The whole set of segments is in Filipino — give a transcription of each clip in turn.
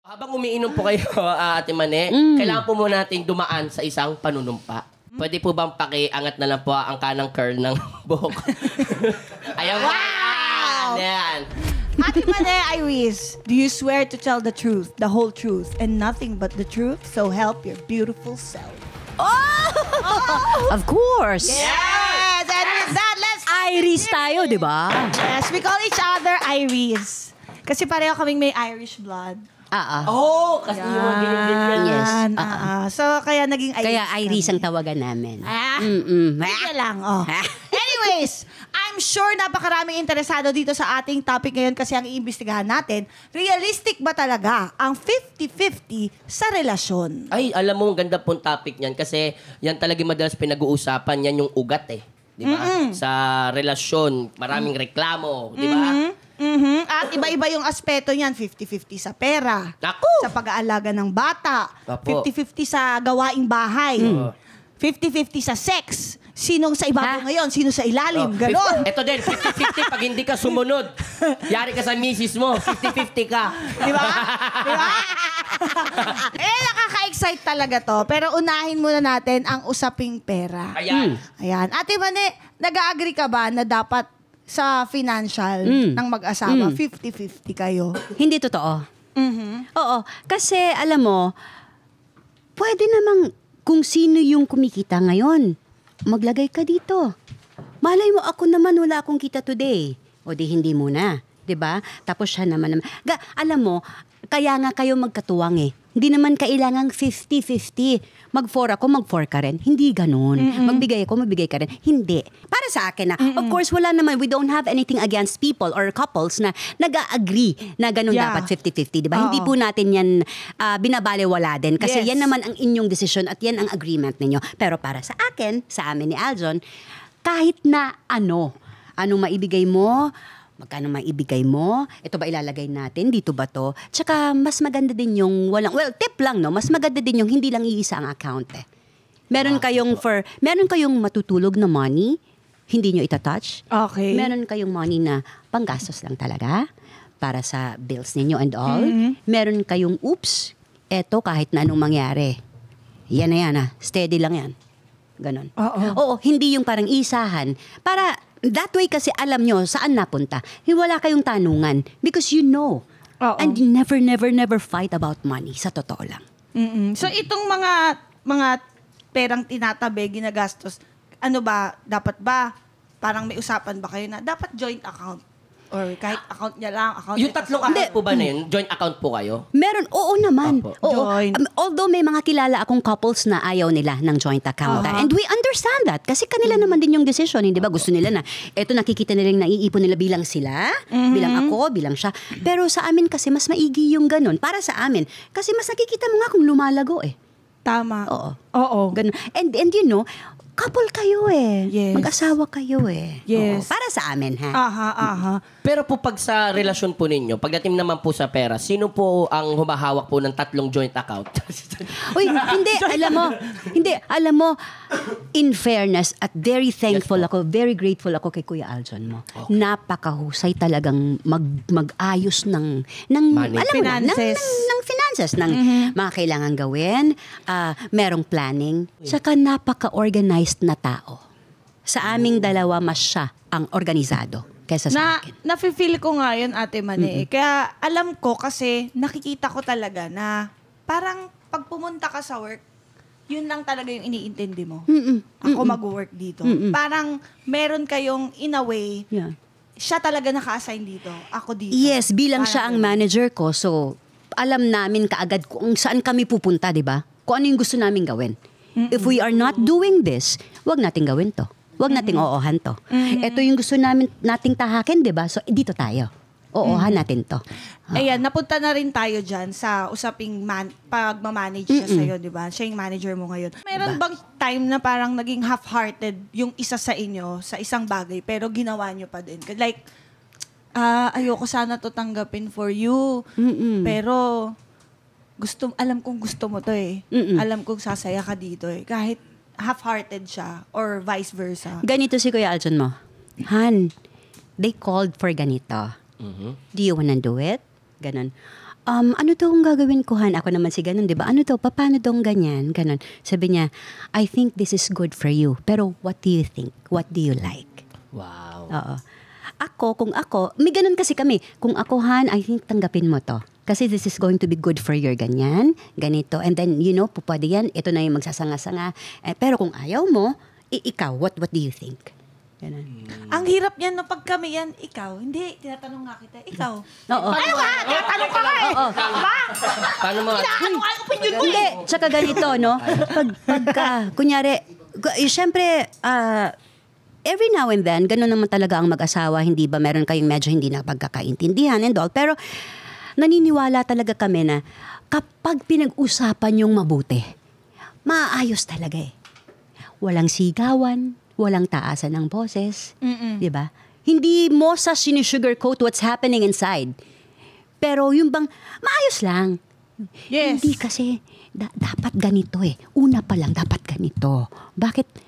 Habang umiinom po kayo, Ate Mane, kailangan po muna nating dumaan sa isang panunumpa. Pwede po bang pakiangat na lang po ang kanang curl ng buhok? Ayan. Wow! Ayan. Ate Mane Iris, do you swear to tell the truth, the whole truth, and nothing but the truth? So help your beautiful self. Of course. Yes! And with that, let's... Iris tayo, di ba? Yes, we call each other Iris. Kasi pareho kaming may Irish blood. Oh, kasi yung mga ganyan. Yes. So, kaya naging Iris. Kaya Iris ang tawagan namin. Sige lang, oh. Anyways, I'm sure napakaraming interesado dito sa ating topic ngayon kasi ang iimbestigahan natin, realistic ba talaga ang 50-50 sa relasyon? Ay, alam mo, ang ganda pong topic niyan kasi yan talaga madalas pinag-uusapan, yan yung ugat eh. Di ba? Sa relasyon, maraming reklamo, di ba? At iba-iba yung aspeto niyan, 50-50 sa pera, Naku! sa pag-aalaga ng bata, Apo. 50-50 sa gawaing bahay, 50-50 sa sex, sinong sa ibabaw ngayon, sino sa ilalim, ganon. Ito din, 50-50 pag hindi ka sumunod. Yari ka sa misis mo, 50-50 ka. Di ba? Di ba? Nakaka-excite talaga to. Pero unahin muna natin ang usaping pera. Ayan. Ayan. Ate Mane, nag-agree ka ba na dapat sa financial ng mag-asawa, 50-50 kayo? Hindi totoo. Oo. Kasi, alam mo, pwede namang kung sino yung kumikita ngayon, maglagay ka dito. Malay mo, ako naman wala akong kita today. O di hindi muna. 'Di ba? Tapos siya naman. Alam mo, kaya nga kayo magkatuwang eh. Hindi naman kailangang 50-50. Mag-4 ako, mag-4 ka rin. Hindi ganun. Magbigay ako, magbigay ka rin. Hindi. Para sa akin na, of course, wala naman, we don't have anything against people or couples na nag-agree na ganun dapat 50-50. Diba? Hindi po natin yan binabaliwala din. Kasi yan naman ang inyong desisyon at yan ang agreement ninyo. Pero para sa akin, sa amin ni Aljon, kahit na anong maibigay mo, magkano maibigay mo? Ito ba ilalagay natin? Dito ba to? Tsaka mas maganda din yung walang, well, tip lang, no? Mas maganda din yung hindi lang iisa ang account eh. Meron kayong matutulog na money, hindi nyo itatouch. Okay. Meron kayong money na panggastos lang talaga para sa bills ninyo and all. Meron kayong oops, eto kahit na anong mangyari. Yan na yan steady lang yan. Ganon. Oo, hindi yung parang isahan. Para that way kasi alam nyo saan napunta. Wala kayong tanungan because you know. And you never fight about money. Sa totoo lang. So itong mga perang tinatabi, ginagastos, ano ba, dapat ba, parang may usapan ba kayo na dapat joint account? Or kahit account niya lang, account Yung tatlong account po ba na yun? Joint account po kayo? Meron, oo naman. Opo. Oo. Joint. Although may mga kilala akong couples na ayaw nila ng joint account. And we understand that. Kasi kanila naman din yung decision. Hindi ba? Gusto nila na, eto nakikita nilang naiipon nila bilang sila, bilang ako, bilang siya. Pero sa amin kasi mas maigi yung ganun. Para sa amin. Kasi mas nakikita mo nga kung lumalago eh. Tama. Oo. Ganun. And you know, couple kayo eh. Yes. Mag-asawa kayo eh. Yes. Oo. Para sa amin ha. Pero po pag sa relasyon po ninyo, pagdating naman po sa pera, sino po ang humahawak po ng tatlong joint account? Uy, alam mo, in fairness at very thankful ako, very grateful ako kay Kuya Aljon mo. Okay. Napakahusay talagang mag-ayos ng Money. alam mo na, Finances. ng finances, ng mga kailangan gawin, merong planning, saka napaka-organized na tao. Sa aming dalawa, mas siya ang organisado kaysa sa akin. Nafe-feel ko nga yun, Ate Mane. Kaya alam ko kasi nakikita ko talaga na parang pag pumunta ka sa work, yun lang talaga yung iniintindi mo. Ako mag-work dito. Parang meron kayong in a way, siya talaga naka-assign dito. Ako dito. Yes, bilang Parang siya ang ganun. manager ko, so alam namin kaagad kung saan kami pupunta, di ba? Kung ano yung gusto namin gawin. If we are not doing this, wag nating gawin to. Wag nating oohan to. Ito yung gusto nating tahakin, di ba? So, dito tayo. Oohan natin to. Ayan, napunta na rin tayo dyan sa usaping pagmamanage siya sa'yo, di ba? Siya yung manager mo ngayon. Meron bang time na parang naging half-hearted yung isa sa inyo sa isang bagay pero ginawa nyo pa din? Like, ayoko sana to tanggapin for you. Pero alam kong gusto mo to eh. Alam kong sasaya ka dito eh. Kahit half-hearted siya or vice versa. Ganito si Kuya Aljon mo. Han, they called for ganito. Do you wanna do it? Ganon. ano to kung gagawin ko, Han? Ako naman si ganun, di ba? Ano to? Paano tong ganyan? Ganon. Sabi niya, I think this is good for you. Pero what do you think? What do you like? Wow. Oo. Kung ako, may ganun kasi kami. Kung ako, Han, I think tanggapin mo to. Kasi this is going to be good for your ganyan, ganito. And then, pwede yan. Ito na yung magsasanga-sanga. Pero kung ayaw mo, ikaw, what do you think? Ganun. Ang hirap yan, no, pag kami yan, ikaw. Hindi, tinatanong nga kita, ikaw. Oo. Ano ka? Tinatanong ka nga eh. Oo. Paano mo? Ano ka ang opinion mo Hindi, eh? tsaka ganito, no? Pagka, kunyari, syempre, every now and then, ganun naman talaga ang mag-asawa, hindi ba? Meron kayong medyo hindi na pagkakaintindihan and all. Pero, naniniwala talaga kami na kapag pinag-usapan yung mabuti, maayos talaga eh. Walang sigawan, walang taasan ng boses. Di ba? Hindi mo sa sinusugarcoat what's happening inside. Pero yung bang, maayos lang. Yes. Hindi kasi, dapat ganito eh. Una pa lang, dapat ganito. Bakit?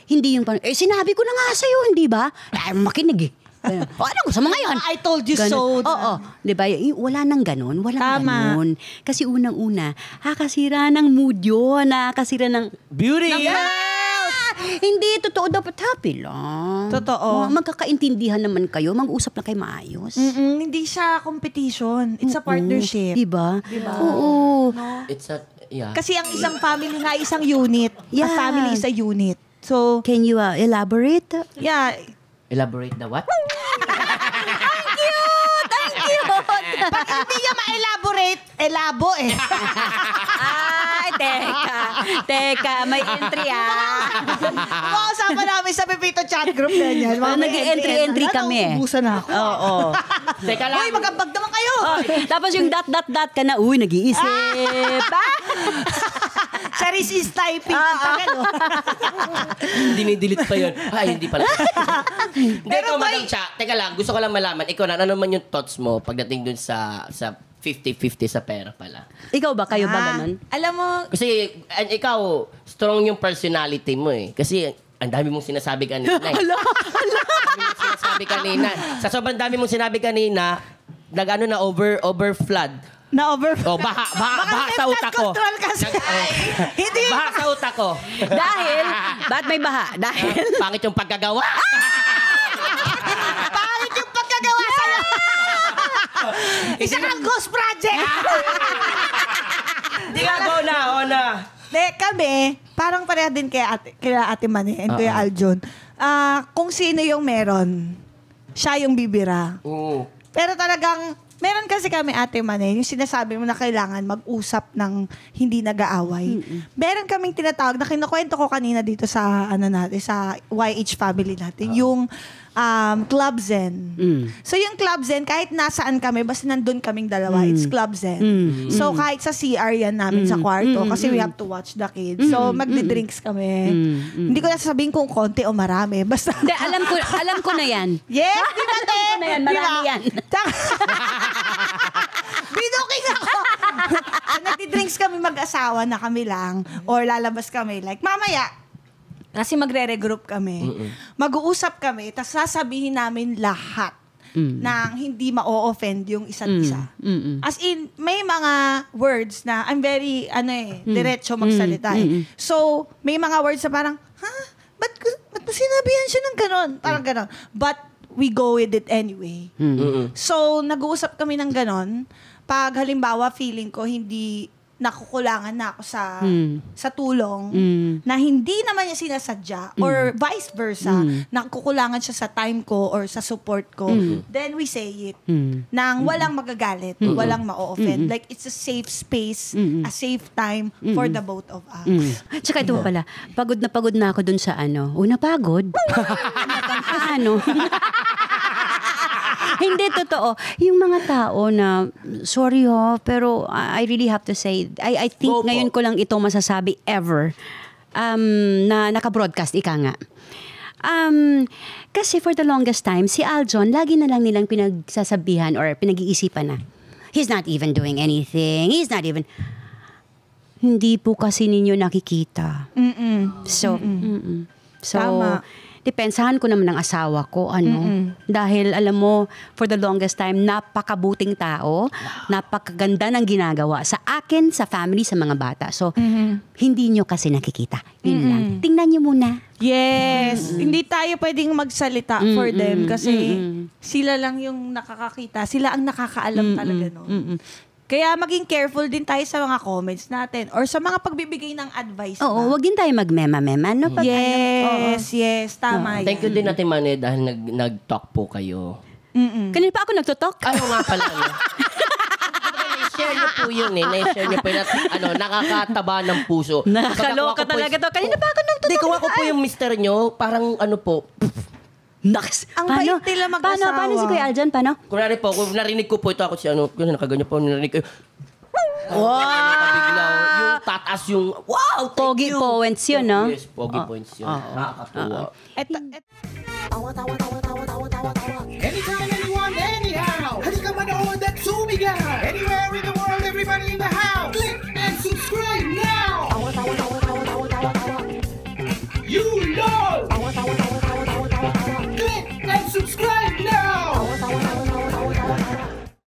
Hindi yung, sinabi ko na nga sa'yo, hindi ba? Makinig eh. Ano gusto mo ngayon? I told you Ganun. so. Oo. Di ba? Wala nang ganun. Walang Tama. ganun. Kasi unang-una, nakakasira ng mood yun. Nakakasira ng... Beauty! Hindi, totoo. Dapat happy lang. Totoo. Magkakaintindihan naman kayo. Mag-usap lang kayo maayos. Hindi siya competition. It's a partnership. Diba? Diba? Oo. It's a, yeah. Kasi ang isang family nga, isang unit. Yeah. A family is a unit. So, Can you elaborate? yeah. Elaborate the what? Pag hindi niya ma-elaborate, elabo eh. Ay, teka, may entry Umausapan namin sa Pepito chat group ganyan. Mga may Nag-entry kami eh. Ubusan na ako. Oo. Teka lang. Uy, magambag naman kayo. Tapos yung dot ka na, nag-iisip. Charis is typing. Ang tagal, oh. Dinidelete pa yun. Ay, hindi pala. Hindi, Pero ikaw, Madam Cha. Teka lang, gusto ko lang malaman. Ikaw na, ano naman yung thoughts mo pagdating dun sa 50-50 sa pera pala? Ikaw ba? Kayo ba ganun? Alam mo, Kasi, ikaw, strong yung personality mo eh. Kasi, ang dami mong sinasabi kanina. Ang dami mong sinasabi kanina. Sa sobrang dami mong sinabi kanina, nag-ano na over flood. na-over. Oh, baha sa utak ko. Control kasi. Hindi. Baha sa utak ko. Dahil, ba't may baha? Dahil, Pangit yung pagkagawa. Pangit yung pagkagawa sa'yo. Isa kang ghost project. Hindi nga, go na. Kami, parang pareha din kaya Ate Mane and Kuya Aljon. Kung sino yung meron, siya yung bibira. Oo. Pero talagang, meron kasi kami Ate Mane, yung sinasabi mo na kailangan mag-usap ng hindi nag-aaway. Meron kaming tinatawag na kinukwento ko kanina dito sa sa YH family natin, yung Club Zen. So yung Club Zen, kahit nasaan kami, basta nandun kaming dalawa, it's Club Zen. So kahit sa CR yan namin sa kwarto, kasi we have to watch the kids. So magdi-drinks kami. Hindi ko na sasabihin kung konti o marami. Basta hindi, alam ko na yan. yes, di ba, te? Alam ko na yan, marami yan. Binuking ako. So, nagdi-drinks kami mag-asawa na kami lang or lalabas kami. Like, mamaya, kasi magre-regroup kami. Mag-uusap kami, tapos sasabihin namin lahat nang hindi ma-offend yung isa't isa. As in, may mga words na I'm very, diretso magsalita eh. So, may mga words na parang, ba't mo sinabihan siya ng ganon? Parang ganon. But, we go with it anyway. So, nag-uusap kami ng ganon. Pag halimbawa, feeling ko hindi nakukulangan na ako sa tulong na hindi naman niya sinasadya or vice versa, nakukulangan siya sa time ko or sa support ko, then we say it nang walang magagalit, walang ma-offend. Like, it's a safe space, a safe time for the both of us. Tsaka ito pala, pagod na ako dun sa una pagod. Hindi totoo. Yung mga tao na, sorry pero I really have to say, I think ngayon ko lang ito masasabi ever na naka-broadcast, ika nga. Kasi for the longest time, si Aljon, lagi na lang nilang pinagsasabihan or pinag-iisipan na, he's not even doing anything. He's not even... Hindi po kasi ninyo nakikita. So, Tama. depensahan ko naman ang asawa ko. Dahil alam mo, for the longest time, napakabuting tao, napakaganda ng ginagawa sa akin, sa family, sa mga bata. So, hindi nyo kasi nakikita. Yun lang. Tingnan nyo muna. Yes. Hindi tayo pwedeng magsalita for them kasi sila lang yung nakakakita. Sila ang nakakaalam talaga nun. Kaya maging careful din tayo sa mga comments natin or sa mga pagbibigay ng advice. Oo, wag din tayo magmema-mema, no? Yes, tama yan. Thank you din natin, Mane, dahil nag-talk po kayo. Kanina pa ako nagtutok. Ayaw nga pala. Na-share niyo po yun eh. Na-share niyo po yun at nakakataba ng puso. Nakakaloka talaga to. Kanina pa ako nagtutok. Hindi, kung ako po yung mister niyo, parang ano po, Naks. Ang bait nila mag-asawa. Paano si Kuya Aljan? Paano? kunwari po, kung narinig ko po ito ako si ano, kung nakaganyan po, narinig ko, wow! Bigla, yung tataas yung, wow, thank Pogi you. points yun, no? Yes, pogi points yun. Nakakatuwa. Anytime, anyone, anyhow. Halika manood at sumigaw. Anywhere in the world, everybody in the house. Click and subscribe now. You know.